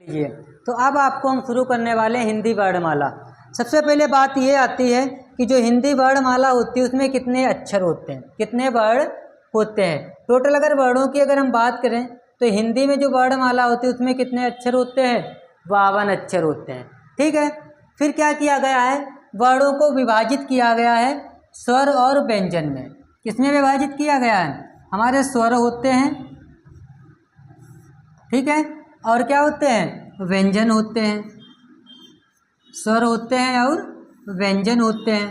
लीजिए। तो अब आपको हम शुरू करने वाले हैं हिंदी वर्णमाला। सबसे पहले बात ये आती है कि जो हिंदी वर्णमाला होती है उसमें कितने अक्षर होते हैं, कितने वर्ण होते हैं। टोटल अगर वर्णों की अगर हम बात करें तो हिंदी में जो वर्णमाला होती है उसमें कितने अक्षर होते हैं, 52 अक्षर होते हैं। ठीक है, फिर क्या किया गया है, वर्णों को विभाजित किया गया है स्वर और व्यंजन में। किसमें विभाजित किया गया है, हमारे स्वर होते हैं, ठीक है, और क्या होते हैं, व्यंजन होते हैं। स्वर होते हैं और व्यंजन होते हैं।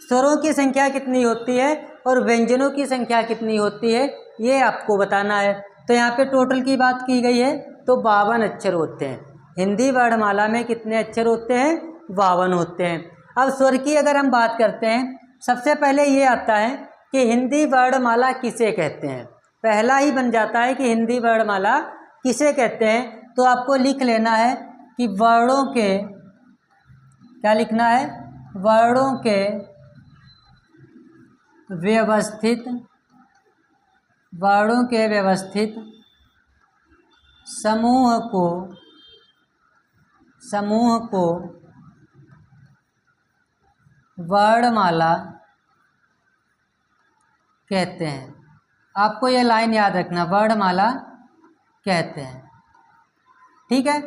स्वरों की संख्या कितनी होती है और व्यंजनों की संख्या कितनी होती है, ये आपको बताना है। तो यहाँ पे टोटल की बात की गई है तो 52 अक्षर होते हैं। हिंदी वर्णमाला में कितने अक्षर होते हैं, 52 होते हैं। अब स्वर की अगर हम बात करते हैं, सबसे पहले ये आता है कि हिंदी वर्णमाला किसे कहते हैं। पहला ही बन जाता है कि हिंदी वर्णमाला किसे कहते हैं। तो आपको लिख लेना है कि वर्णों के, क्या लिखना है, वर्णों के व्यवस्थित, वर्णों के व्यवस्थित समूह को वर्णमाला कहते हैं। आपको ये लाइन याद रखना, वर्णमाला कहते हैं। ठीक है,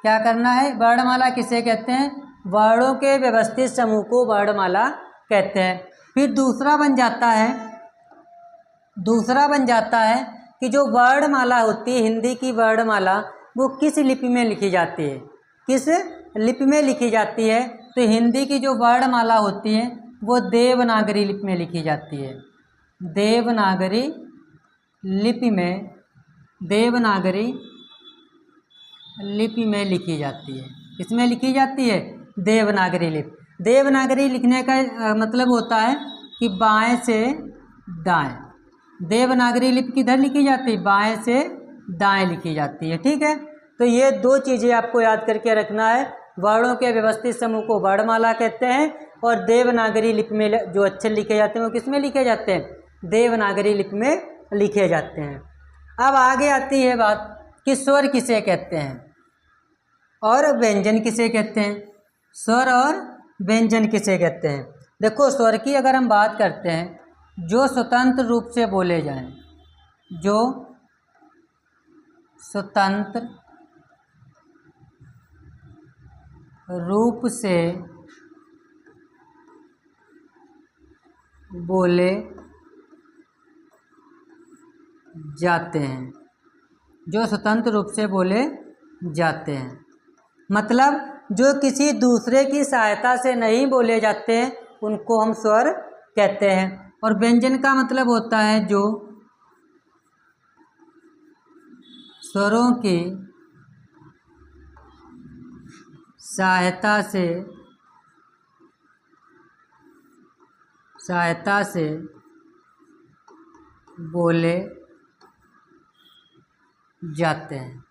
क्या करना है, वर्णमाला किसे कहते हैं, वर्णों के व्यवस्थित समूह को वर्णमाला कहते हैं। फिर दूसरा बन जाता है कि जो वर्णमाला होती है, हिंदी की वर्णमाला, वो किस लिपि में लिखी जाती है, किस लिपि में लिखी जाती है। तो हिंदी की जो वर्णमाला होती है वो देवनागरी लिपि में लिखी जाती है। देवनागरी लिपि में, देवनागरी लिपि में लिखी जाती है। किसमें लिखी जाती है, देवनागरी लिपि। देवनागरी लिखने का मतलब होता है कि बाएं से दाएं। देवनागरी लिपि किधर लिखी जाती है, बाएं से दाएं लिखी जाती है। ठीक है, तो ये दो चीज़ें आपको याद करके रखना है। वर्णों के व्यवस्थित समूह को वर्णमाला कहते हैं और देवनागरी लिपि में जो अक्षर लिखे जाते हैं वो किसमें लिखे जाते हैं, देवनागरी लिपि में लिखे जाते हैं। अब आगे आती है बात कि स्वर किसे कहते हैं और व्यंजन किसे कहते हैं। स्वर और व्यंजन किसे कहते हैं। देखो, स्वर की अगर हम बात करते हैं, जो स्वतंत्र रूप से बोले जाएं, जो स्वतंत्र रूप से बोले जाते हैं, जो स्वतंत्र रूप से बोले जाते हैं, मतलब जो किसी दूसरे की सहायता से नहीं बोले जाते हैं, उनको हम स्वर कहते हैं। और व्यंजन का मतलब होता है जो स्वरों की सहायता से बोले जाते हैं।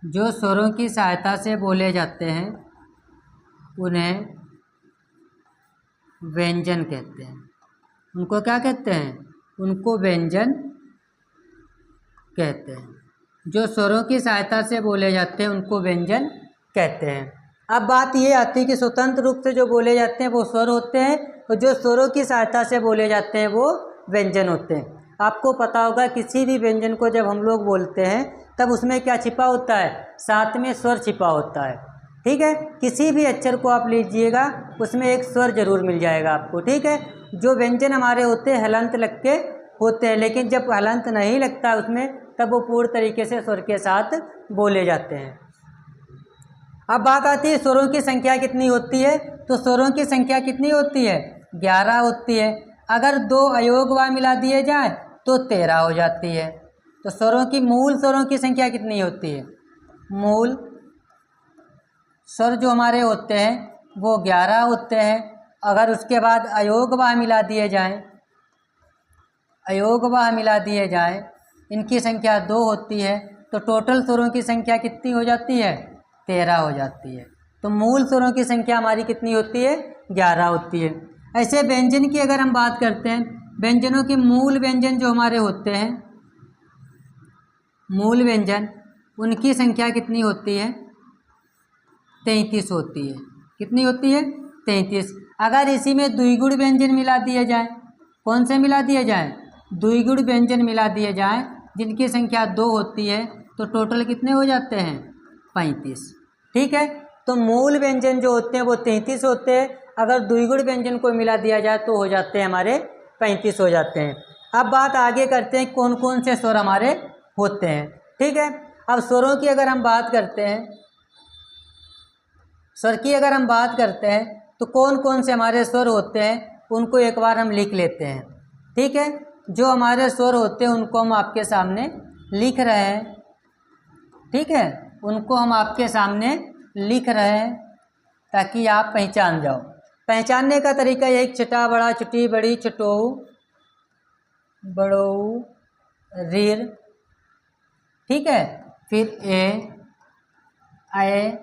जो स्वरों की सहायता से बोले जाते हैं उन्हें व्यंजन कहते हैं। उनको क्या कहते हैं, उनको व्यंजन कहते हैं। जो स्वरों की सहायता से बोले जाते हैं उनको व्यंजन कहते हैं। अब बात ये आती है कि स्वतंत्र रूप से जो बोले जाते हैं वो स्वर होते हैं और जो स्वरों की सहायता से बोले जाते हैं वो व्यंजन होते हैं। आपको पता होगा किसी भी व्यंजन को जब हम लोग बोलते हैं तब उसमें क्या छिपा होता है, साथ में स्वर छिपा होता है। ठीक है, किसी भी अक्षर को आप लीजिएगा उसमें एक स्वर जरूर मिल जाएगा आपको। ठीक है, जो व्यंजन हमारे होते हैं हलंत लग के होते हैं, लेकिन जब हलंत नहीं लगता उसमें तब वो पूर्ण तरीके से स्वर के साथ बोले जाते हैं। अब बात आती है स्वरों की संख्या कितनी होती है। तो स्वरों की संख्या कितनी होती है, 11 होती है। अगर 2 अयोग व मिला दिए जाए तो 13 हो जाती है। तो स्वरों की, मूल स्वरों की संख्या कितनी होती है, मूल स्वर जो हमारे होते हैं वो 11 होते हैं। अगर उसके बाद अयोग व मिला दिए जाएं, अयोग व मिला दिए जाएं, इनकी संख्या 2 होती है। तो टोटल स्वरों की संख्या कितनी हो जाती है, 13 हो जाती है। तो मूल स्वरों की संख्या हमारी कितनी होती है, 11 होती है। ऐसे व्यंजन की अगर हम बात करते हैं, व्यंजनों के मूल व्यंजन जो हमारे होते हैं, मूल व्यंजन, उनकी संख्या कितनी होती है, 33 होती है। कितनी होती है? 33। अगर इसी में द्विगुण व्यंजन मिला दिए जाए, कौन से मिला दिए जाए? द्विगुण व्यंजन मिला दिए जाए जिनकी संख्या 2 होती है, तो टोटल कितने हो जाते हैं? 35। ठीक है, तो मूल व्यंजन जो होते हैं वो 33 होते हैं। अगर द्विगुण व्यंजन को मिला दिया जाए तो हो जाते हैं हमारे 35 हो जाते हैं। अब बात आगे करते हैं कौन कौन से स्वर हमारे होते हैं। ठीक है, अब स्वरों की अगर हम बात करते हैं, स्वर की अगर हम बात करते हैं तो कौन कौन से हमारे स्वर होते हैं उनको एक बार हम लिख लेते हैं। ठीक है, जो हमारे स्वर होते हैं उनको हम आपके सामने लिख रहे हैं। ठीक है, उनको हम आपके सामने लिख रहे हैं ताकि आप पहचान जाओ। पहचानने का तरीका यही, छटा, बड़ा, छुटी, बड़ी, छटोऊ, बड़ोऊ, रीर। ठीक है, फिर ए, ए,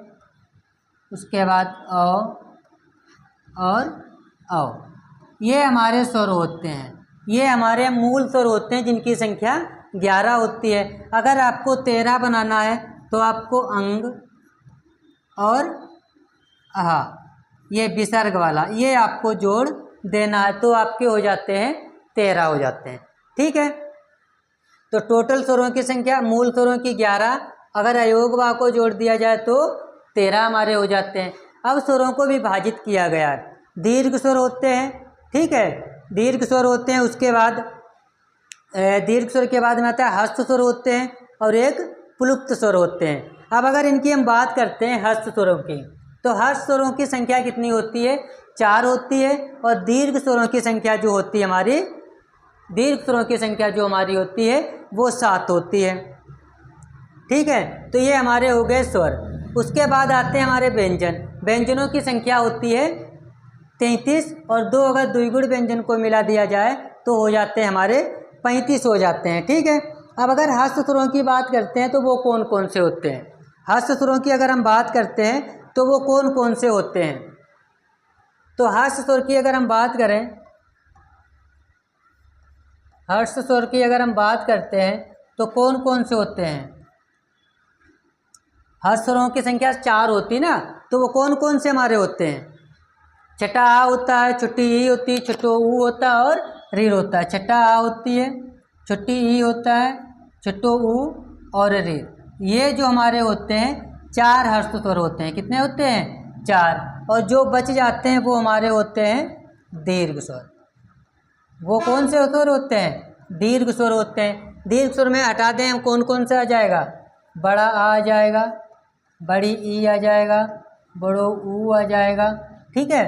उसके बाद औ और औ। ये हमारे स्वर होते हैं, ये हमारे मूल स्वर होते हैं जिनकी संख्या 11 होती है। अगर आपको 13 बनाना है तो आपको अंग और आहा, ये विसर्ग वाला, ये आपको जोड़ देना है तो आपके हो जाते हैं 13 हो जाते हैं। ठीक है, तो टोटल स्वरों की संख्या मूल स्वरों की 11, अगर अयोग वा को जोड़ दिया जाए तो 13 हमारे हो जाते हैं। अब स्वरों को विभाजित किया गया है। दीर्घ स्वर होते हैं, ठीक है, दीर्घ स्वर होते हैं। उसके बाद दीर्घ स्वर के बाद में आता है हस्त स्वर होते हैं और एक प्लुप्त स्वर होते हैं। अब अगर इनकी हम बात करते हैं हस्त स्वरों की, तो हस्त स्वरों की संख्या कितनी होती है? 4 होती है। और दीर्घ स्वरों की संख्या जो होती है हमारी, दीर्घ स्वरों की संख्या जो हमारी होती है वो 7 होती है। ठीक है, तो ये हमारे हो गए स्वर। उसके बाद आते हैं हमारे व्यंजन। व्यंजनों की संख्या होती है 33 और 2 अगर द्विगुण व्यंजन को मिला दिया जाए तो हो जाते हैं हमारे 35 हो जाते हैं। ठीक है, अब अगर हस्त स्वरों की बात करते हैं तो वो कौन कौन से होते हैं? हस्त स्वरों की अगर हम बात करते हैं तो वो कौन कौन से होते हैं? तो हस्त स्वर की अगर हम बात करें, हस्त स्वर की अगर हम बात करते हैं तो कौन कौन से होते हैं? हस्त स्वरों की संख्या 4 होती ना, तो वो कौन कौन से हमारे होते हैं? छठा आ होता है, छुट्टी ई होती है, छठो ऊ होता है और रीर होता है। छठा आ होती है, छुट्टी ई होता है, छठो ऊ और रीर। ये जो हमारे होते हैं 4 हस्त स्वर होते हैं। कितने होते हैं? 4। और जो बच जाते हैं वो हमारे होते हैं दीर्घ स्वर। वो कौन से स्वर होते हैं? दीर्घ स्वर होते हैं। दीर्घ स्वर में हटा दें हम, कौन कौन सा आ जाएगा? बड़ा आ जाएगा, बड़ी ई आ जाएगा, बड़ो ऊ आ जाएगा। ठीक है,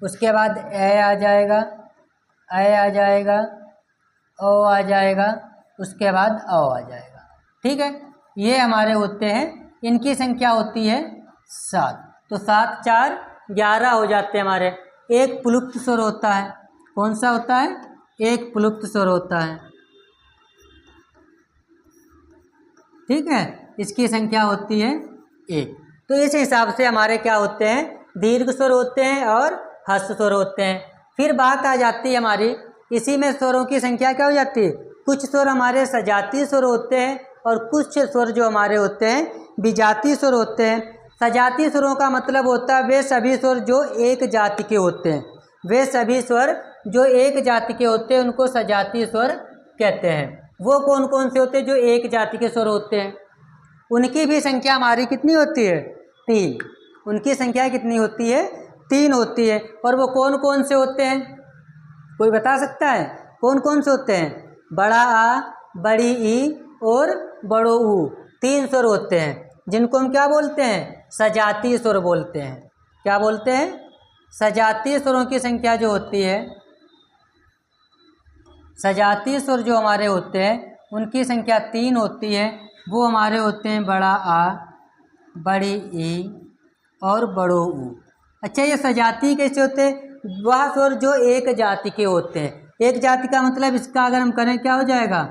उसके बाद ए आ जाएगा, ए आ जाएगा, ओ आ जाएगा, उसके बाद औ आ जाएगा। ठीक है, ये हमारे होते हैं, इनकी संख्या होती है 7। तो 7 4 11 हो जाते हैं हमारे। एक प्लुप्त स्वर होता है, कौन सा होता है? एक प्लुप्त स्वर होता है। ठीक है, इसकी संख्या होती है 1। तो इस हिसाब से हमारे क्या होते हैं? दीर्घ स्वर होते हैं और हस्त स्वर होते हैं। फिर बात आ जाती है हमारी, इसी में स्वरों की संख्या क्या हो जाती है? कुछ स्वर हमारे सजातीय स्वर होते हैं और कुछ स्वर जो हमारे होते हैं विजातीय स्वर होते हैं। सजातीय स्वरों का मतलब होता है वे सभी स्वर जो एक जाति के होते हैं। वे सभी स्वर जो एक जाति के होते हैं उनको सजातीय स्वर कहते हैं। वो कौन कौन से होते हैं जो एक जाति के स्वर होते हैं? उनकी भी संख्या हमारी कितनी होती है? 3। उनकी संख्या कितनी होती है? 3 होती है। और वो कौन कौन से होते हैं? कोई बता सकता है कौन कौन से होते हैं? बड़ा आ, बड़ी ई और बड़ो ऊ, 3 स्वर होते हैं जिनको हम क्या बोलते हैं? सजातीय स्वर बोलते हैं। क्या बोलते हैं? सजातीय स्वरों की संख्या जो होती है, सजातीय स्वर जो हमारे होते हैं उनकी संख्या 3 होती है। वो हमारे होते हैं बड़ा आ, बड़ी ई और बड़ो ऊ। अच्छा, ये सजातीय कैसे होते हैं? वह स्वर जो एक जाति के होते हैं। एक जाति का मतलब इसका अगर हम करें क्या हो जाएगा?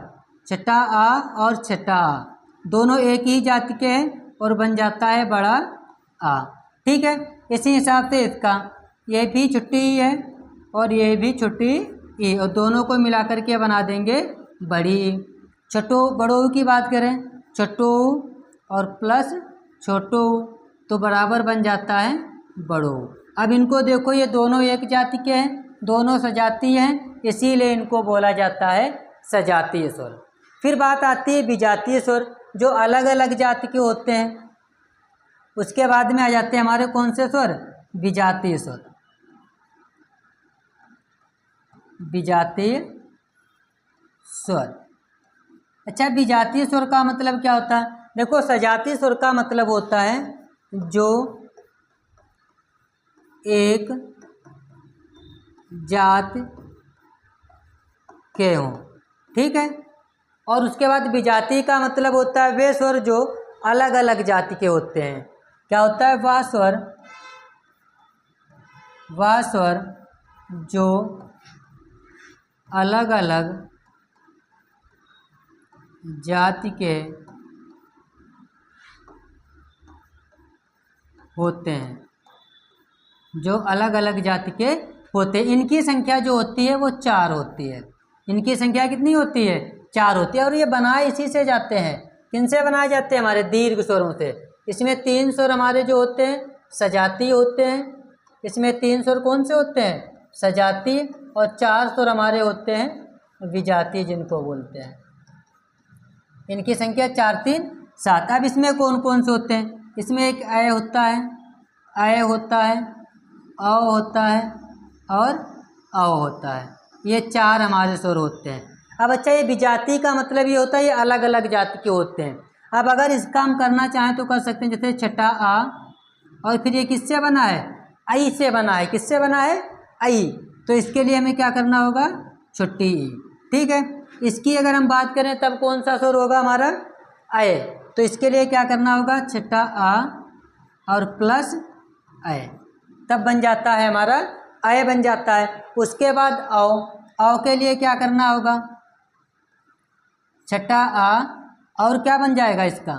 छठा आ और छठा आ दोनों एक ही जाति के हैं और बन जाता है बड़ा आ। ठीक है, इसी हिसाब से इसका ये भी छुट्टी ई है और ये भी छुट्टी ई, और दोनों को मिला करके बना देंगे बड़ी ई। छठो बड़ो की बात करें, छठो और प्लस छोटो, तो बराबर बन जाता है बड़ो। अब इनको देखो, ये दोनों एक जाति के हैं, दोनों सजातीय हैं, इसीलिए इनको बोला जाता है सजातीय स्वर। फिर बात आती है विजातीय स्वर, जो अलग अलग जाति के होते हैं। उसके बाद में आ जाते हैं हमारे कौन से स्वर? विजातीय स्वर। विजातीय स्वर। अच्छा, विजातीय स्वर का मतलब क्या होता है? देखो, सजातीय स्वर का मतलब होता है जो एक जात के हों, ठीक है। और उसके बाद विजातीय का मतलब होता है वे स्वर जो अलग अलग जाति के होते हैं। क्या होता है? वह स्वर जो अलग अलग जाति के होते हैं, जो अलग अलग जाति के होते हैं। इनकी संख्या जो होती है वो 4 होती है। इनकी संख्या कितनी होती है? 4 होती है। और ये बनाए इसी से जाते हैं। किनसे बनाए जाते हैं? हमारे दीर्घ स्वरों से। इसमें 3 स्वर हमारे जो होते हैं सजातीय होते हैं। इसमें 3 स्वर कौन से होते हैं? सजातीय। और 4 स्वर हमारे होते हैं विजातीय, जिनको बोलते हैं। इनकी संख्या 4, 3, 7। अब इसमें कौन कौन से होते हैं? इसमें एक अय होता है, अय होता है, अ होता है और अ होता है। ये 4 हमारे स्वर होते हैं। अब अच्छा, ये विजातीय का मतलब ये होता है ये अलग अलग जाति के होते हैं। अब अगर इसका हम करना चाहें तो कर सकते हैं, जैसे छठा आ, और फिर ये किससे बना है? आई से बना है। किससे बना है? आई। तो इसके लिए हमें क्या करना होगा? छोटी ई, ठीक है। इसकी अगर हम बात करें तब कौन सा स्वर होगा हमारा? अय। तो इसके लिए क्या करना होगा? छठा आ और प्लस अय, तब बन जाता है हमारा अय बन जाता है। उसके बाद औ, औ के लिए क्या करना होगा? छठा आ और क्या बन जाएगा इसका?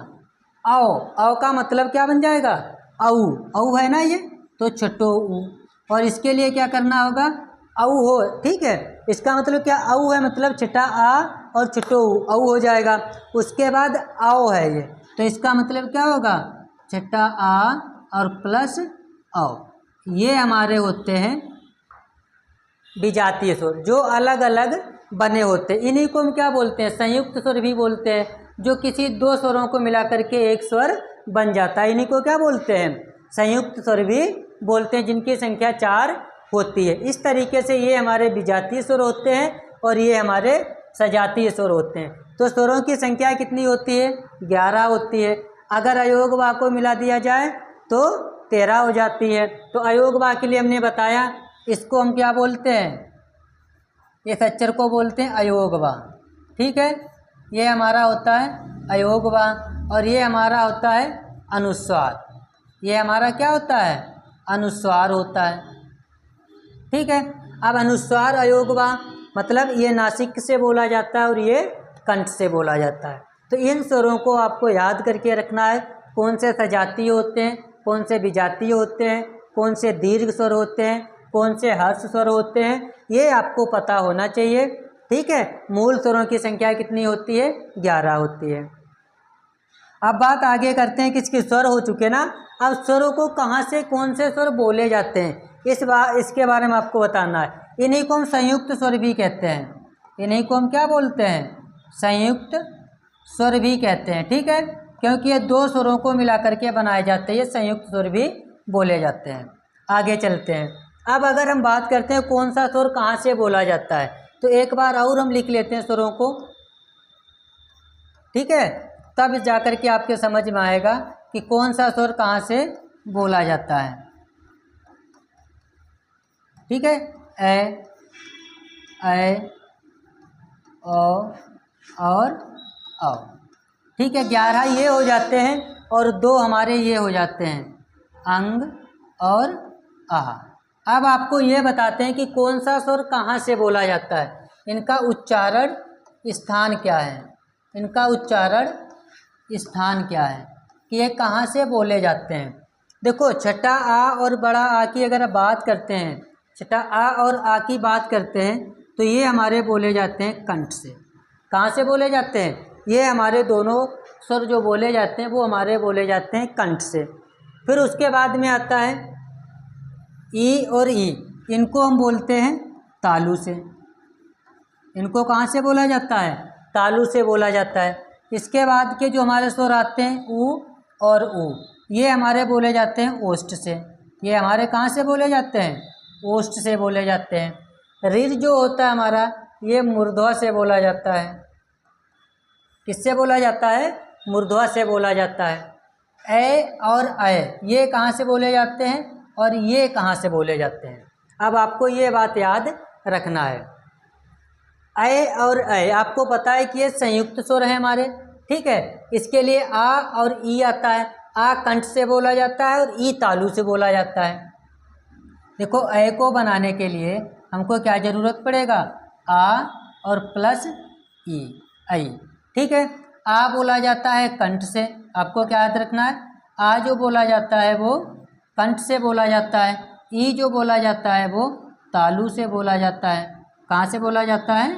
औ। औ का मतलब क्या बन जाएगा? औ। औ है ना ये, तो छठो ऊ। और इसके लिए क्या करना होगा? औ हो, ठीक है। इसका मतलब क्या? औ है, मतलब छठा आ और छठो ऊ, औ हो जाएगा। उसके बाद आओ है ये, तो इसका मतलब क्या होगा? छठा आ और प्लस औ। ये हमारे होते हैं विजातीय स्वर, जो अलग अलग बने होते हैं। इन्हीं को हम क्या बोलते हैं? संयुक्त स्वर भी बोलते हैं, जो किसी 2 स्वरों को मिला करके एक स्वर बन जाता है। इन्हीं को क्या बोलते हैं? संयुक्त स्वर भी बोलते हैं, जिनकी संख्या 4 होती है। इस तरीके से ये हमारे विजातीय स्वर होते हैं और ये हमारे सजातीय स्वर होते हैं। तो स्वरों की संख्या कितनी होती है? 11 होती है। अगर अयोग वा को मिला दिया जाए तो 13 हो जाती है। तो अयोग वा के लिए हमने बताया, इसको हम क्या बोलते हैं? इस अक्षर को बोलते हैं अयोग वा, ठीक है। ये हमारा होता है अयोग वा, और ये हमारा होता है अनुस्वार। ये हमारा क्या होता है? अनुस्वार होता है, ठीक है। अब अनुस्वार अयोग वा मतलब ये नासिक से बोला जाता है और ये कंठ से बोला जाता है। तो इन स्वरों को आपको याद करके रखना है, कौन से सजातीय होते हैं, कौन से विजातीय होते हैं, कौन से दीर्घ स्वर होते हैं, कौन से हर्ष स्वर होते हैं, ये आपको पता होना चाहिए, ठीक है। मूल स्वरों की संख्या कितनी होती है? 11 होती है। अब बात आगे करते हैं, किसके स्वर हो चुके ना। अब स्वरों को कहाँ से कौन से स्वर बोले जाते हैं, इसके बारे में आपको बताना है। इन्हीं को हम संयुक्त स्वर भी कहते हैं। इन्हीं को हम क्या बोलते हैं? संयुक्त स्वर भी कहते हैं, ठीक है। क्योंकि ये 2 स्वरों को मिला करके बनाए जाते हैं, ये संयुक्त स्वर भी बोले जाते हैं। आगे चलते हैं। अब अगर हम बात करते हैं कौन सा स्वर कहाँ से बोला जाता है, तो एक बार और हम लिख लेते हैं स्वरों को, ठीक है। तब जाकर के आपके समझ में आएगा कि कौन सा स्वर कहाँ से बोला जाता है, ठीक है। ए, ओ और औ, ठीक है। 11 ये हो जाते हैं और 2 हमारे ये हो जाते हैं अंग और आह। अब आपको ये बताते हैं कि कौन सा स्वर कहाँ से बोला जाता है, इनका उच्चारण स्थान क्या है, इनका उच्चारण स्थान क्या है, कि ये कहाँ से बोले जाते हैं। देखो, छठा आ और बड़ा आ की अगर बात करते हैं, छठा आ और आ की बात करते हैं, तो ये हमारे बोले जाते हैं कंठ से। कहाँ से बोले जाते हैं? ये हमारे दोनों स्वर जो बोले जाते हैं वो हमारे बोले जाते हैं कंठ से, फिर उसके बाद में आता है ई और ई, इनको हम बोलते हैं तालु से। इनको कहाँ से बोला जाता है? तालु से बोला जाता है। इसके बाद के जो हमारे स्वर आते हैं ऊ और ऊ, ये हमारे बोले जाते हैं ओष्ठ से। ये हमारे कहाँ से बोले जाते हैं? ओष्ठ से बोले जाते हैं। ऋ जो होता है हमारा, ये मूर्धवा से बोला जाता है। किससे बोला जाता है? मूर्धवा से बोला जाता है। ए और अय, ये कहाँ से बोले जाते हैं और ये कहाँ से बोले जाते हैं? अब आपको ये बात याद रखना है। अय और अय आपको पता है कि ये संयुक्त स्वर है हमारे, ठीक है। इसके लिए आ और ई आता है। आ कंठ से बोला जाता है और ई तालु से बोला जाता है। देखो अय को बनाने के लिए हमको क्या ज़रूरत पड़ेगा? आ और प्लस ई, आई, ठीक है। आ बोला जाता है कंठ से, आपको क्या याद रखना है? आ जो बोला जाता है वो कंठ से बोला जाता है। ई जो बोला जाता है वो तालु से बोला जाता है। कहाँ से बोला जाता है?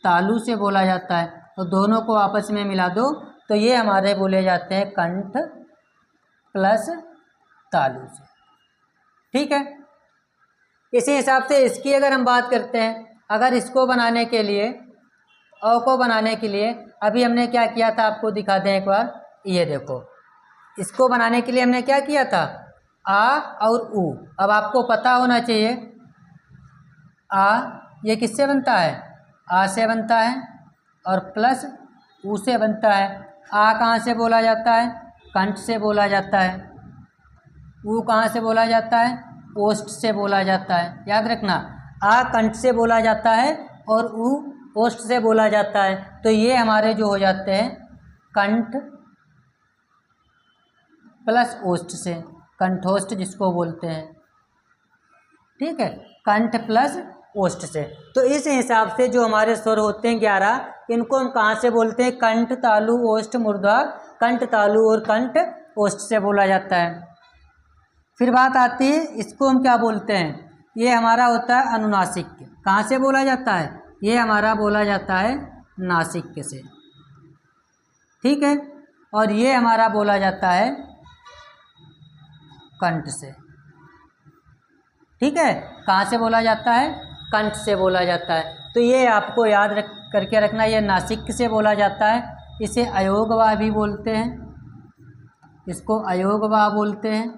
तालु से बोला जाता है। तो दोनों को आपस में मिला दो तो ये हमारे बोले जाते हैं कंठ प्लस तालु से, ठीक है। इसी हिसाब से इसकी अगर हम बात करते हैं, अगर इसको बनाने के लिए, अ को बनाने के लिए अभी हमने क्या किया था आपको दिखा दें एक बार। ये देखो, इसको बनाने के लिए हमने क्या किया था? आ और ऊ। अब आपको पता होना चाहिए आ ये किससे बनता है? आ से बनता है और प्लस ऊ से बनता है। आ कहाँ से बोला जाता है? कंठ से बोला जाता है। ऊ कहाँ से बोला जाता है? ओष्ठ से बोला जाता है। याद रखना, आ कंठ से बोला जाता है और ऊ ओष्ठ से बोला जाता है। तो ये हमारे जो हो जाते हैं कंठ प्लस ओष्ठ से, कंठोष्ठ जिसको बोलते हैं, ठीक है, कंठ प्लस ओष्ठ से। तो इस हिसाब से जो हमारे स्वर होते हैं 11, इनको हम कहाँ से बोलते हैं? कंठ तालु ओष्ठ मूर्धवा, कंठ तालु और कंठ ओष्ठ से बोला जाता है। फिर बात आती है इसको हम क्या बोलते हैं? ये हमारा होता है अनुनासिक। कहाँ से बोला जाता है? ये हमारा बोला जाता है नासिक से, ठीक है। और ये हमारा बोला जाता है कंठ से, ठीक है। कहाँ से बोला जाता है? कंठ से बोला जाता है। तो ये आपको याद करके रखना, ये नासिक से बोला जाता है। इसे अयोगवा भी बोलते हैं, इसको अयोगवा बोलते हैं,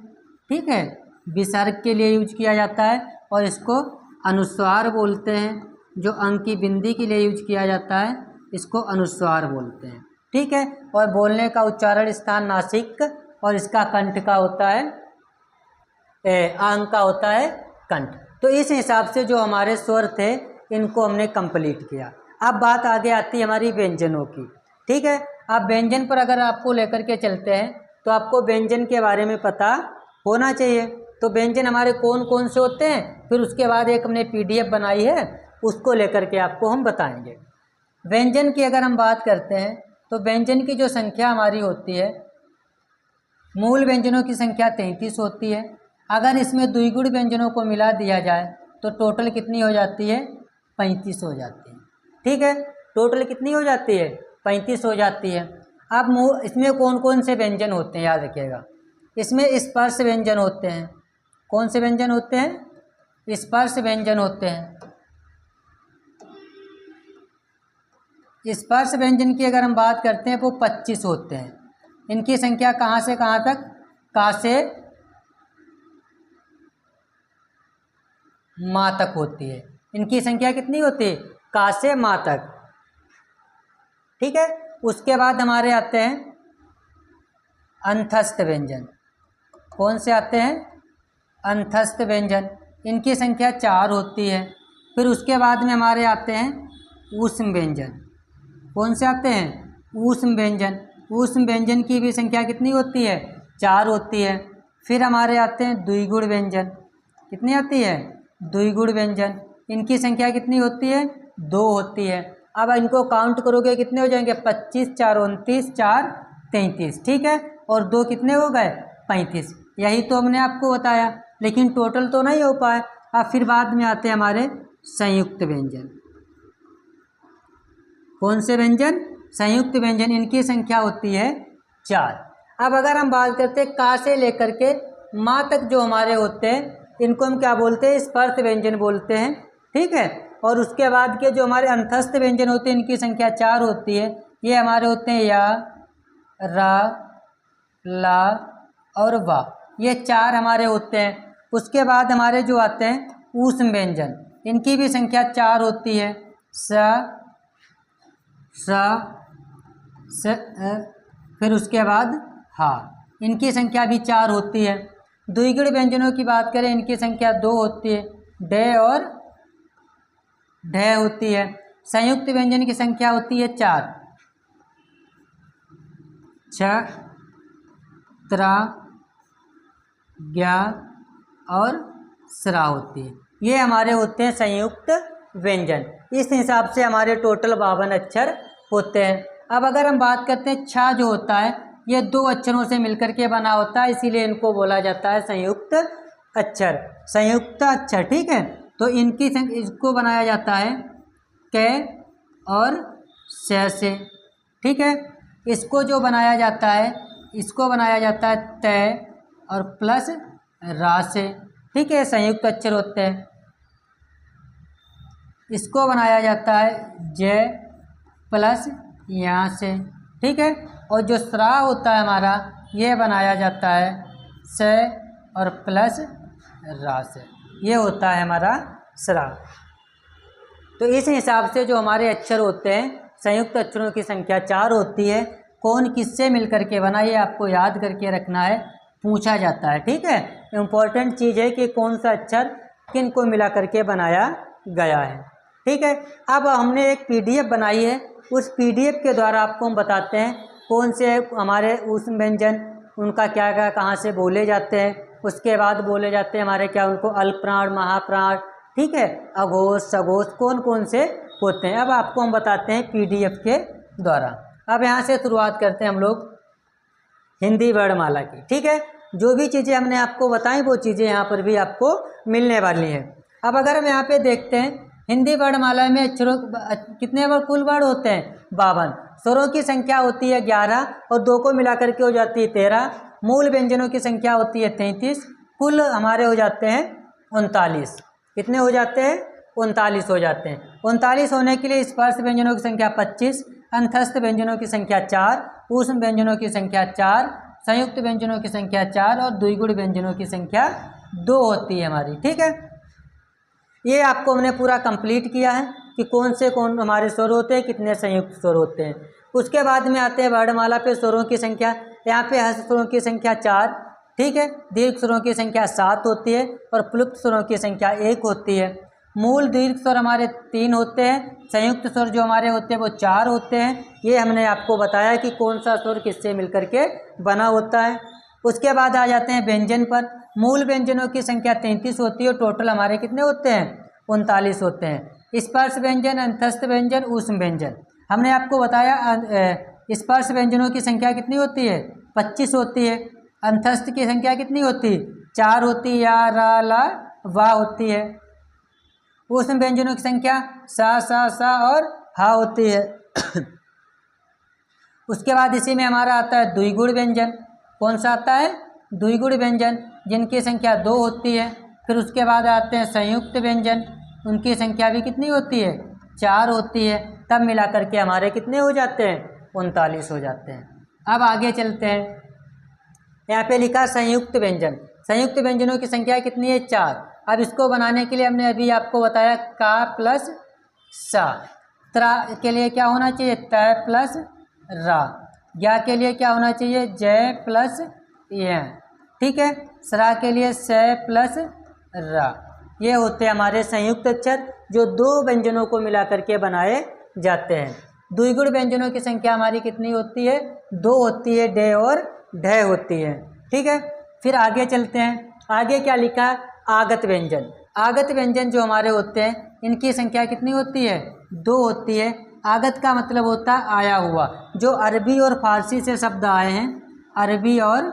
ठीक है। विसर्ग के लिए यूज किया जाता है। और इसको अनुस्वार बोलते हैं, जो अंक की बिंदी के लिए यूज किया जाता है, इसको अनुस्वार बोलते हैं, ठीक है। और बोलने का उच्चारण स्थान नासिक और इसका कंठ का होता है, अंक का होता है कंठ। तो इस हिसाब से जो हमारे स्वर थे इनको हमने कंप्लीट किया। अब बात आगे आती है हमारी व्यंजनों की, ठीक है। अब व्यंजन पर अगर आपको लेकर के चलते हैं तो आपको व्यंजन के बारे में पता होना चाहिए। तो व्यंजन हमारे कौन कौन से होते हैं, फिर उसके बाद एक हमने PDF बनाई है, उसको लेकर के आपको हम बताएंगे। व्यंजन की अगर हम बात करते हैं तो व्यंजन की जो संख्या हमारी होती है, मूल व्यंजनों की संख्या 33 होती है। अगर इसमें द्विगुण व्यंजनों को मिला दिया जाए तो टोटल कितनी हो जाती है? 35 हो जाती है, ठीक है। टोटल कितनी हो जाती है? 35 हो जाती है। अब इसमें कौन कौन से व्यंजन होते हैं याद रखिएगा। इसमें स्पर्श व्यंजन होते हैं। कौन से व्यंजन होते हैं? स्पर्श व्यंजन होते हैं। स्पर्श व्यंजन की अगर हम बात करते हैं वो 25 होते हैं। इनकी संख्या कहाँ से कहाँ तक? का से माँ तक होती है। इनकी संख्या कितनी होती है? का से माँ तक, ठीक है। उसके बाद हमारे आते हैं अंतस्थ व्यंजन। कौन से आते हैं? अंतस्थ व्यंजन। इनकी संख्या 4 होती है। फिर उसके बाद में हमारे आते हैं ऊष्म व्यंजन। कौन से आते हैं? ऊष्म व्यंजन। ऊष्म व्यंजन की भी संख्या कितनी होती है? 4 होती है। फिर हमारे आते हैं द्विगुण व्यंजन। कितनी आती है? द्विगुण व्यंजन। इनकी संख्या कितनी होती है? 2 होती है। अब इनको काउंट करोगे कितने हो जाएंगे? 25 4 29 4 33, ठीक है। और 2 कितने हो गए? 35। यही तो हमने आपको बताया, लेकिन टोटल तो नहीं हो पाए। अब फिर बाद में आते हैं हमारे संयुक्त व्यंजन। कौन से व्यंजन? संयुक्त व्यंजन। इनकी संख्या होती है 4। अब अगर हम बात करते हैं का से लेकर के माँ तक जो हमारे होते हैं इनको हम क्या बोलते हैं, स्पर्श व्यंजन बोलते हैं, ठीक है। और उसके बाद के जो हमारे अंतस्थ व्यंजन होते हैं इनकी संख्या 4 होती है। ये हमारे होते हैं या, रा, ला और वा, ये 4 हमारे होते हैं। उसके बाद हमारे जो आते हैं ऊष्म व्यंजन, इनकी भी संख्या 4 होती है। फिर उसके बाद हा, इनकी संख्या भी 4 होती है। द्विगुण व्यंजनों की बात करें इनकी संख्या 2 होती है, डे और ढ होती है। संयुक्त व्यंजन की संख्या होती है 4, छ, त्रा, ज्ञा और स्रा होती है। ये हमारे होते हैं संयुक्त व्यंजन। इस हिसाब से हमारे टोटल 52 अक्षर होते हैं। अब अगर हम बात करते हैं छा जो होता है ये 2 अक्षरों से मिलकर के बना होता है, इसीलिए इनको बोला जाता है संयुक्त अक्षर, संयुक्त अक्षर, ठीक है। तो इनकी इसको बनाया जाता है क और से, ठीक है। इसको जो बनाया जाता है इसको बनाया जाता है तय और प्लस रा से, ठीक है, संयुक्त अक्षर होते हैं। इसको बनाया जाता है जय प्लस यहाँ से, ठीक है। और जो स्रा होता है हमारा ये बनाया जाता है से और प्लस रा से, ये होता है हमारा स्रा। तो इस हिसाब से जो हमारे अक्षर होते हैं संयुक्त अक्षरों की संख्या 4 होती है। कौन किससे मिलकर के बना ये आपको याद करके रखना है, पूछा जाता है, ठीक है। इम्पोर्टेंट चीज़ है कि कौन सा अक्षर किन को मिला करके बनाया गया है, ठीक है। अब हमने एक PDF बनाई है, उस PDF के द्वारा आपको हम बताते हैं कौन से हमारे ऊष्म व्यंजन, उनका क्या क्या कहाँ से बोले जाते हैं। उसके बाद बोले जाते हैं हमारे क्या, उनको अल्पप्राण, महाप्राण, ठीक है, अघोष, सघोष, कौन कौन से होते हैं। अब आपको हम बताते हैं PDF के द्वारा। अब यहाँ से शुरुआत करते हैं हम लोग हिंदी वर्णमाला की, ठीक है। जो भी चीज़ें हमने आपको बताई वो चीज़ें यहाँ पर भी आपको मिलने वाली हैं। अब अगर हम यहाँ पे देखते हैं हिंदी वर्णमाला में अक्षरों कितने कुल वर्ण होते हैं, 52। स्वरों की संख्या होती है 11 और 2 को मिलाकर के हो जाती है 13। मूल व्यंजनों की संख्या होती है 33। कुल हमारे हो जाते हैं 39। कितने हो जाते हैं, 39 हो जाते हैं। 39 होने के लिए स्पर्श व्यंजनों की संख्या 25, अंतस्थ व्यंजनों की संख्या 4, ऊष्म व्यंजनों की संख्या 4, संयुक्त व्यंजनों की संख्या 4 और द्विगुण व्यंजनों की संख्या 2 होती है हमारी, ठीक है। ये आपको हमने पूरा कंप्लीट किया है कि कौन से कौन हमारे स्वर होते हैं, कितने संयुक्त स्वर होते हैं। उसके बाद में आते हैं वर्णमाला पे स्वरों की संख्या। यहाँ पे हस्त स्वरों की संख्या 4, ठीक है, दीर्घ स्वरों की संख्या 7 होती है और प्लुप्त स्वरों की संख्या 1 होती है। मूल दीर्घ स्वर हमारे 3 होते हैं, संयुक्त स्वर जो हमारे होते हैं वो 4 होते हैं। ये हमने आपको बताया कि कौन सा स्वर किससे मिलकर के बना होता है। उसके बाद आ जाते हैं व्यंजन पर। मूल व्यंजनों की संख्या 33 होती है और टोटल हमारे कितने होते हैं, 39 होते हैं। स्पर्श व्यंजन, अंतस्थ व्यंजन, ऊष्म व्यंजन, हमने आपको बताया स्पर्श व्यंजनों की संख्या कितनी होती है, 25 होती है। अंतस्थ की संख्या कितनी होती है, 4 होती है, या, रा, ला, वा होती है। ऊष्म व्यंजनों की संख्या सा और हा होती है। उसके बाद इसी में हमारा आता है द्विगुण व्यंजन। कौन सा आता है, द्विगुण व्यंजन, जिनकी संख्या 2 होती है। फिर उसके बाद आते हैं संयुक्त व्यंजन, उनकी संख्या भी कितनी होती है, 4 होती है। तब मिला करके हमारे कितने हो जाते हैं, 39 हो जाते हैं। अब आगे चलते हैं, यहाँ पे लिखा संयुक्त व्यंजन। संयुक्त व्यंजनों की संख्या कितनी है, 4। अब इसको बनाने के लिए हमने अभी आपको बताया का प्लस सा। त्रा के लिए क्या होना चाहिए, तय प्लस रा। ज्ञा के लिए क्या होना चाहिए, जय प्लस य, ठीक है। सरा के लिए से प्लस रा। ये होते हैं हमारे संयुक्त अक्षर जो 2 व्यंजनों को मिला करके बनाए जाते हैं। द्विगुण व्यंजनों की संख्या हमारी कितनी होती है, 2 होती है, डे और ढ होती है, ठीक है। फिर आगे चलते हैं, आगे क्या लिखा, आगत व्यंजन। आगत व्यंजन जो हमारे होते हैं इनकी संख्या कितनी होती है, 2 होती है। आगत का मतलब होता है आया हुआ। जो अरबी और फारसी से शब्द आए हैं, अरबी और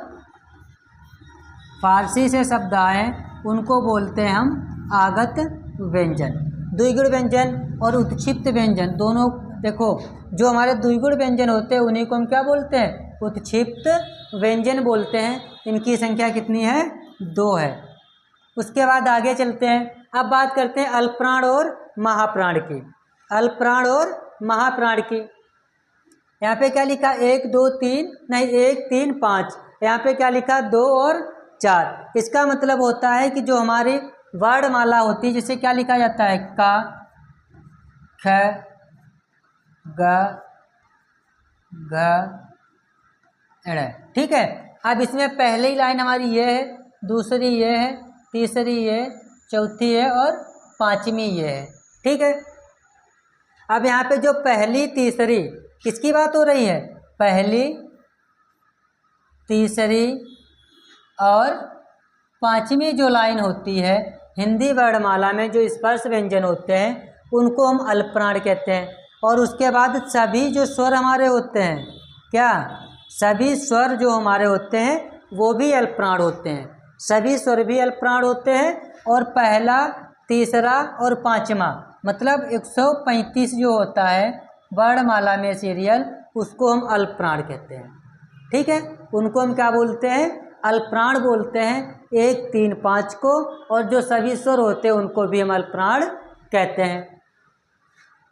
फारसी से शब्द आए हैं उनको बोलते हैं हम आगत व्यंजन। द्विगुण व्यंजन और उत्क्षिप्त व्यंजन दोनों, देखो जो हमारे द्विगुण व्यंजन होते हैं उन्हीं को हम क्या बोलते हैं, उत्क्षिप्त व्यंजन बोलते हैं। इनकी संख्या कितनी है, 2 है। उसके बाद आगे चलते हैं। अब बात करते हैं अल्पप्राण और महाप्राण की। अल्पप्राण और महाप्राण की। यहाँ पे क्या लिखा 1 2 3 नहीं 1 3 5, यहाँ पे क्या लिखा 2 और 4। इसका मतलब होता है कि जो हमारी वर्णमाला होती है जिसे क्या लिखा जाता है का, ख, ग, घ, ङ। ठीक है। अब इसमें पहली लाइन हमारी ये है, दूसरी ये है, तीसरी ये, चौथी है और पांचवी ये है। ठीक है। अब यहाँ पे जो पहली तीसरी किसकी बात हो रही है, पहली तीसरी और पांचवी जो लाइन होती है हिंदी वर्णमाला में जो स्पर्श व्यंजन होते हैं उनको हम अल्पप्राण कहते हैं। और उसके बाद सभी जो स्वर हमारे होते हैं, क्या सभी स्वर जो हमारे होते हैं वो भी अल्पप्राण होते हैं। सभी स्वर भी अल्पप्राण होते हैं। और पहला, तीसरा और पांचवा मतलब 135 जो होता है वर्णमाला में सीरियल, उसको हम अल्पप्राण कहते हैं। ठीक है। उनको हम क्या बोलते हैं, अल्पप्राण बोलते हैं, 1 3 5 को। और जो सभी स्वर होते हैं उनको भी हम अल्पप्राण कहते हैं।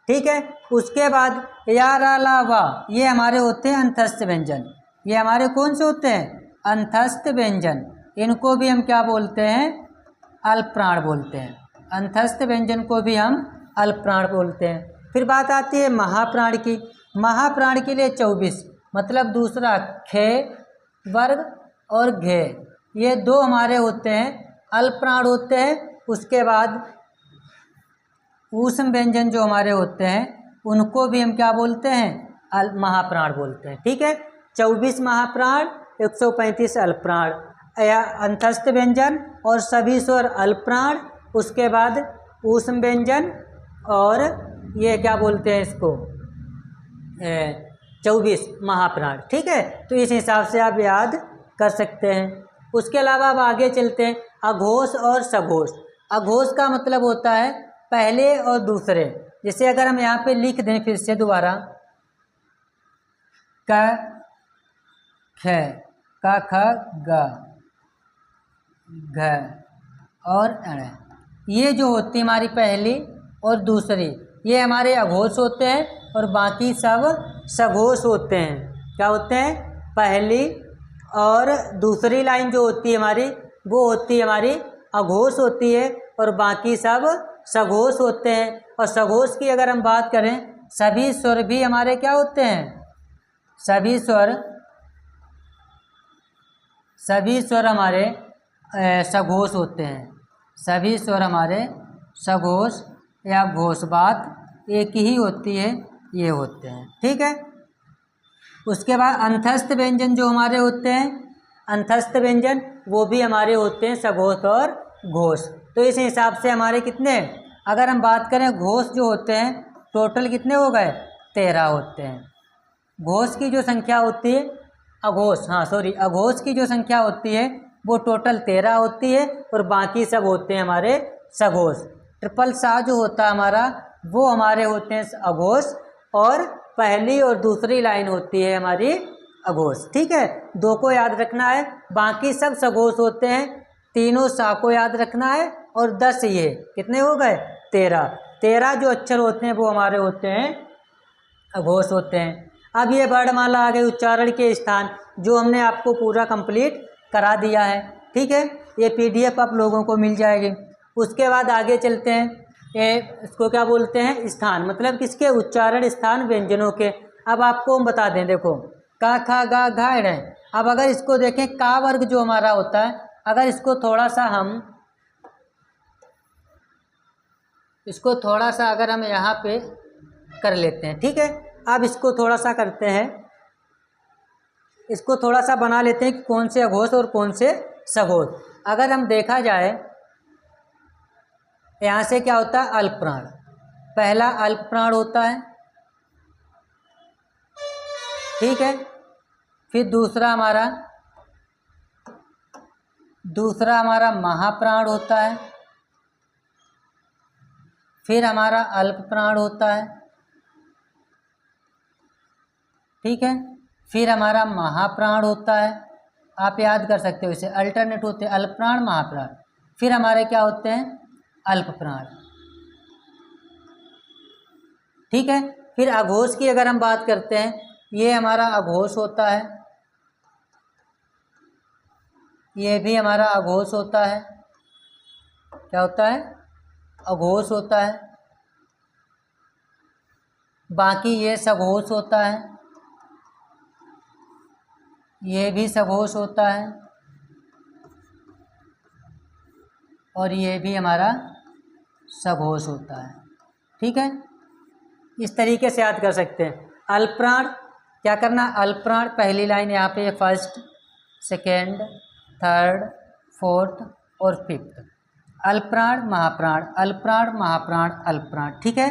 ठीक है। उसके बाद या, रा, ला, वा, ये हमारे होते हैं अंतस्थ व्यंजन। ये हमारे कौन से होते हैं, अंतस्थ व्यंजन। इनको भी हम क्या बोलते हैं, अल्पप्राण बोलते हैं। अंतस्थ व्यंजन को भी हम अल्पप्राण बोलते हैं। फिर बात आती है महाप्राण की। महाप्राण के लिए 24 मतलब दूसरा खे वर्ग और घे, ये 2 हमारे होते हैं अल्पप्राण होते हैं। उसके बाद ऊष्म व्यंजन जो हमारे होते हैं उनको भी हम क्या बोलते हैं, महाप्राण बोलते हैं। ठीक है। 24 महाप्राण, 135 अल्पप्राण या अंतस्थ व्यंजन और सभी स्वर अल्पप्राण। उसके बाद ऊष्म व्यंजन और ये क्या बोलते हैं इसको 24 महाप्राण। ठीक है। तो इस हिसाब से आप याद कर सकते हैं। उसके अलावा अब आगे चलते हैं अघोष और सघोष। अघोष का मतलब होता है पहले और दूसरे। जैसे अगर हम यहाँ पे लिख दें फिर से दोबारा क ख, का ख ग, घ और अण, ये जो होती है हमारी पहली और दूसरी, ये हमारे अघोष होते हैं। और बाकी सब सघोष होते हैं। क्या होते हैं, पहली और दूसरी लाइन जो होती है हमारी वो होती है हमारी अघोष होती है और बाकी सब सघोष होते हैं। और सघोष की अगर हम बात करें, सभी स्वर भी हमारे क्या होते हैं, सभी स्वर हमारे सघोष होते हैं। सभी स्वर हमारे सघोष या घोष, बात एक ही होती है, ये होते हैं। ठीक है। उसके बाद अंतस्थ व्यंजन जो हमारे होते हैं, अंतस्थ व्यंजन वो भी हमारे होते हैं सघोष और घोष। तो इस हिसाब से हमारे कितने, अगर हम बात करें घोष जो होते हैं टोटल कितने हो गए, 13 होते हैं। घोष की जो संख्या होती है, अघोष की जो संख्या होती है वो टोटल 13 होती है और बाकी सब होते हैं हमारे सघोष। ट्रिपल सा जो होता है हमारा वो हमारे होते हैं अघोष और पहली और दूसरी लाइन होती है हमारी अघोष। ठीक है। 2 को याद रखना है, बाकी सब सघोष होते हैं। तीनों सा को याद रखना है और 10 ये कितने हो गए, 13 जो अक्षर होते हैं वो हमारे होते हैं अघोष होते हैं। अब ये वर्णमाला आ गई उच्चारण के स्थान, जो हमने आपको पूरा कंप्लीट करा दिया है। ठीक है। ये PDF आप लोगों को मिल जाएगी। उसके बाद आगे चलते हैं, इसको क्या बोलते हैं, स्थान, मतलब किसके, उच्चारण स्थान व्यंजनों के। अब आपको हम बता दें, देखो का खा गा घा ड़। अब अगर इसको देखें, का वर्ग जो हमारा होता है, अगर इसको थोड़ा सा अगर हम यहाँ पे कर लेते हैं। ठीक है। अब इसको थोड़ा सा करते हैं, इसको थोड़ा सा बना लेते हैं कि कौन से अघोष और कौन से सघोष। अगर हम देखा जाए, यहाँ से क्या होता है, अल्पप्राण, पहला अल्पप्राण होता है। ठीक है। फिर दूसरा हमारा महाप्राण होता है। फिर हमारा अल्पप्राण होता है। ठीक है। फिर हमारा महाप्राण होता है। आप याद कर सकते हो इसे, अल्टरनेट होते हैं अल्प प्राण महाप्राण, फिर हमारे क्या होते हैं अल्प प्राण। ठीक है, फिर अघोष की अगर हम बात करते हैं, ये हमारा अघोष होता है, ये भी हमारा अघोष होता है। क्या होता है अघोष होता है। बाकी ये सघोष होता है, ये भी सघोष होता है, और ये भी हमारा सघोष होता है। ठीक है, इस तरीके से याद कर सकते हैं। अल्पप्राण क्या करना, अल्पप्राण पहली लाइन यहाँ पे फर्स्ट, सेकेंड, थर्ड, फोर्थ और फिफ्थ, अल्पप्राण महाप्राण, अल्पप्राण महाप्राण, अल्पप्राण। ठीक है,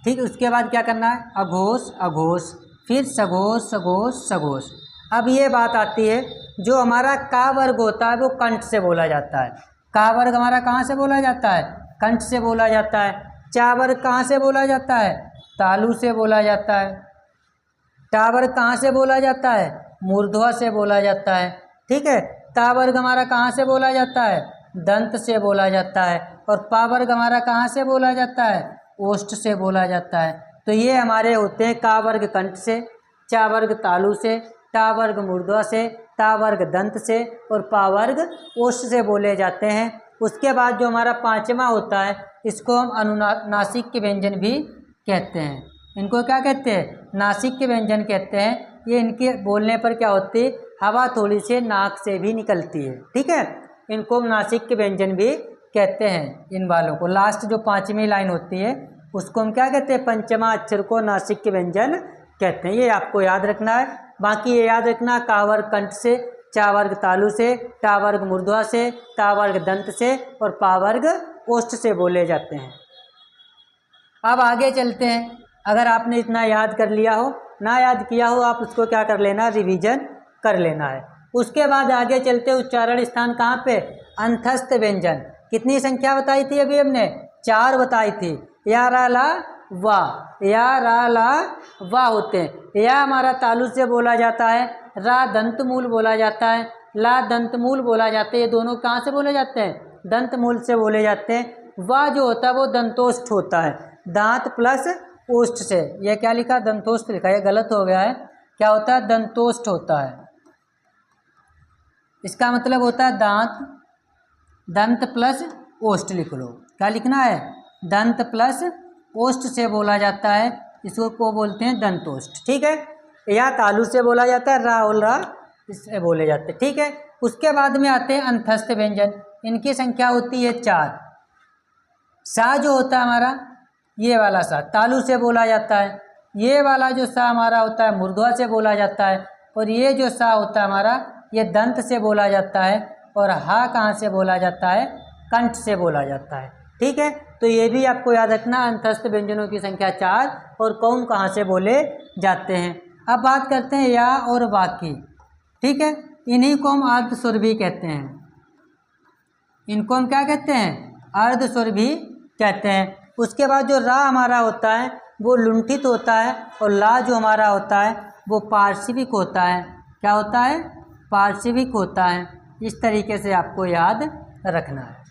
ठीक, उसके बाद क्या करना है अघोष अघोष, फिर सघोष सघोष सघोष। अब ये बात आती है, जो हमारा का वर्ग होता है वो कंठ से बोला जाता है। का वर्ग हमारा कहाँ से बोला जाता है, कंठ से बोला जाता है। चा वर्ग कहाँ से बोला जाता है, तालु से बोला जाता है। टा वर्ग कहाँ से बोला जाता है, मूर्धवा से बोला जाता है। ठीक है, ता वर्ग हमारा कहाँ से बोला जाता है, दंत से बोला जाता है। और पा वर्ग हमारा कहाँ से बोला जाता है, ओष्ठ से बोला जाता है। तो ये हमारे होते हैं का वर्ग कंठ से, चा वर्ग तालु से, टा वर्ग मूर्धवा से, ता वर्ग दंत से, और पा वर्ग ओष्ठ से बोले जाते हैं। उसके बाद जो हमारा पांचवा होता है, इसको हम अनुनासिक के व्यंजन भी कहते हैं। इनको क्या कहते हैं, नासिक के व्यंजन कहते हैं। ये इनके बोलने पर क्या होती है, हवा थोड़ी से नाक से भी निकलती है। ठीक है, इनको नासिक के व्यंजन भी कहते हैं। इन वालों को लास्ट जो पांचवी लाइन होती है उसको हम क्या कहते हैं, पंचमा अक्षर को नासिक के व्यंजन कहते हैं। ये आपको याद रखना है। बाकी ये याद रखना, का वर्ग कंठ से, चा वर्ग तालु से, टा वर्ग मूर्धवा से, ता वर्ग दंत से, और पा वर्ग ओष्ठ से बोले जाते हैं। अब आगे चलते हैं। अगर आपने इतना याद कर लिया हो, ना याद किया हो, आप उसको क्या कर लेना, रिवीजन कर लेना है। उसके बाद आगे चलते, उच्चारण स्थान कहाँ पे, अंतस्थ व्यंजन। कितनी संख्या बताई थी अभी हमने, 4 बताई थी। या रा ला वा, या रा ला वा होते हैं। या हमारा तालु से बोला जाता है, रा दंत मूल बोला जाता है, ला दंत मूल बोला जाता है। ये दोनों कहाँ से बोले जाते हैं, दंत मूल से बोले जाते हैं। वा जो होता है वो दंतोष्ठ होता है, दांत प्लस ओष्ठ से। ये क्या लिखा, दंतोष्ठ लिखा, ये गलत हो गया है। क्या होता है, दंतोष्ठ होता है। इसका मतलब होता है दांत, दंत प्लस ओष्ठ लिख लो। क्या लिखना है, दंत प्लस ओष्ठ से बोला जाता है, इसको को बोलते हैं दंतोष्ठ। ठीक है, या तालु से बोला जाता है, रा और रा इससे बोले जाते हैं। ठीक है, उसके बाद में आते हैं अंतस्थ व्यंजन। इनकी संख्या होती है 4। सा जो होता है हमारा, ये वाला सा तालु से बोला जाता है। ये वाला जो सा हमारा होता है मूर्धवा से बोला जाता है। और ये जो सा होता है हमारा, ये दंत से बोला जाता है। और हा कहाँ से बोला जाता है, कंठ से बोला जाता है। ठीक है, तो ये भी आपको याद रखना, अंतस्थ व्यंजनों की संख्या 4 और कौन कहाँ से बोले जाते हैं। अब बात करते हैं या और वा की। ठीक है, इन्हीं को हम अर्ध स्वर भी कहते हैं। इनको हम क्या कहते हैं, अर्ध स्वर भी कहते हैं। उसके बाद जो रा हमारा होता है वो लुंठित होता है, और ला जो हमारा होता है वो पार्श्विक होता है। क्या होता है, पार्श्विक होता है। इस तरीके से आपको याद रखना है।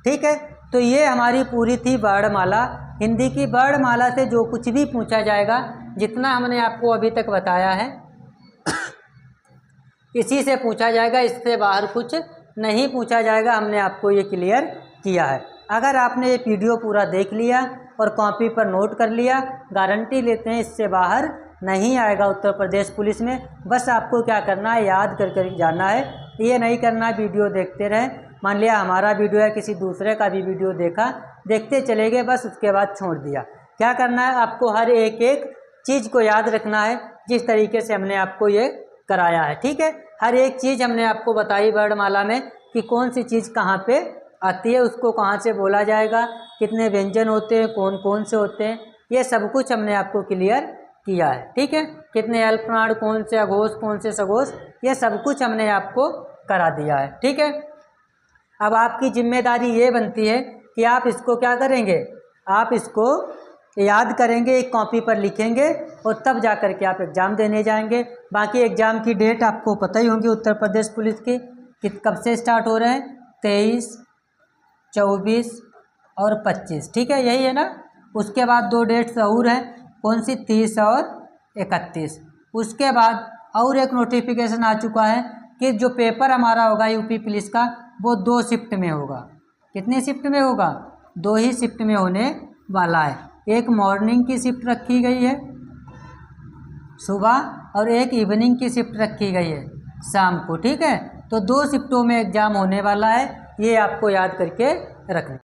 ठीक है, तो ये हमारी पूरी थी वर्णमाला। हिंदी की वर्णमाला से जो कुछ भी पूछा जाएगा, जितना हमने आपको अभी तक बताया है इसी से पूछा जाएगा, इससे बाहर कुछ नहीं पूछा जाएगा। हमने आपको ये क्लियर किया है। अगर आपने ये वीडियो पूरा देख लिया और कॉपी पर नोट कर लिया, गारंटी लेते हैं इससे बाहर नहीं आएगा उत्तर प्रदेश पुलिस में। बस आपको क्या करना है, याद कर जाना है। ये नहीं करना वीडियो देखते रहें। मान लिया हमारा वीडियो है, किसी दूसरे का भी वीडियो देखा, देखते चले गए, बस उसके बाद छोड़ दिया। क्या करना है, आपको हर एक एक चीज़ को याद रखना है, जिस तरीके से हमने आपको ये कराया है। ठीक है, हर एक चीज़ हमने आपको बताई वर्णमाला में कि कौन सी चीज़ कहाँ पे आती है, उसको कहाँ से बोला जाएगा, कितने व्यंजन होते हैं, कौन कौन से होते हैं, ये सब कुछ हमने आपको क्लियर किया है। ठीक है, कितने अल्पप्राण, कौन से अघोष, कौन से सघोष, ये सब कुछ हमने आपको करा दिया है। ठीक है, अब आपकी जिम्मेदारी ये बनती है कि आप इसको क्या करेंगे, आप इसको याद करेंगे, एक कॉपी पर लिखेंगे और तब जा कर के आप एग्ज़ाम देने जाएंगे। बाकी एग्ज़ाम की डेट आपको पता ही होंगी उत्तर प्रदेश पुलिस की कि कब से स्टार्ट हो रहे हैं, 23, 24 और 25, ठीक है, यही है ना। उसके बाद 2 डेट्स और हैं, कौन सी, 30 और 31। उसके बाद और एक नोटिफिकेशन आ चुका है कि जो पेपर हमारा होगा यूपी पुलिस का वो 2 शिफ्ट में होगा। कितनी शिफ्ट में होगा, 2 ही शिफ्ट में होने वाला है। एक मॉर्निंग की शिफ्ट रखी गई है सुबह और एक इवनिंग की शिफ्ट रखी गई है शाम को, ठीक है। तो 2 शिफ्टों में एग्ज़ाम होने वाला है, ये आपको याद करके रखना।